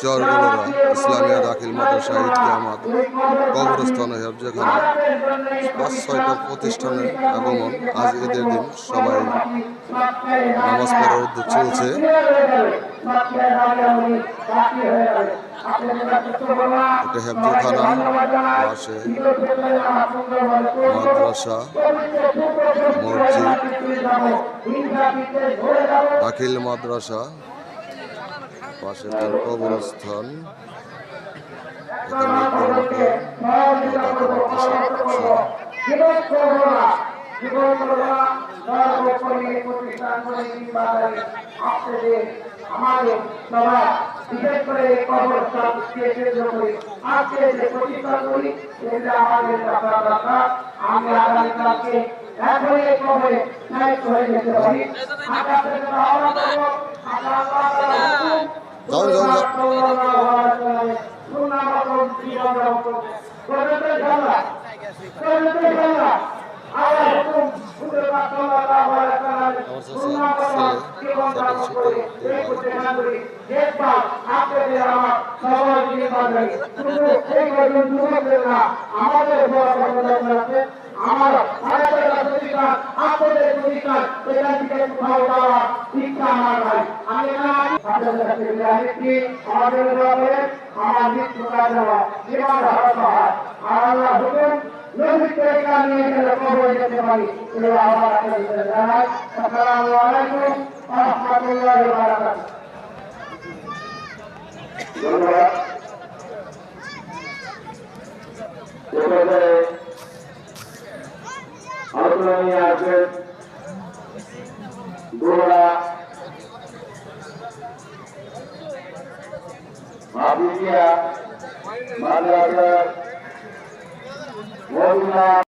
চরগুলোরা ইসলামিয়া দাখিল মাদ্রাসা ঈদগাহ কবরস্থানে যেখানে ৫-৬টা প্রতিষ্ঠানের আগমন। আজ ঈদের দিন সবাই নামাজ পড়ার উদ্যোগ চলছে। এটা হেফজখানা, পাশে মাদ্রাসা, মসজিদ, দাখিল মাদ্রাসা, পাশে তার কবরস্থান। আমাদের সবার বিশেষ করে কবরস্থানকে কেন্দ্র করে আজকে যে প্রতিষ্ঠানগুলি সেটা আমাদের দরকার। আমি আগামীকালকে এখনই এই কবরে সাহিত্য হয়ে যেতে পারি। আলোচনা নিয়ে আসবেন গোড়া মাদ্রাসার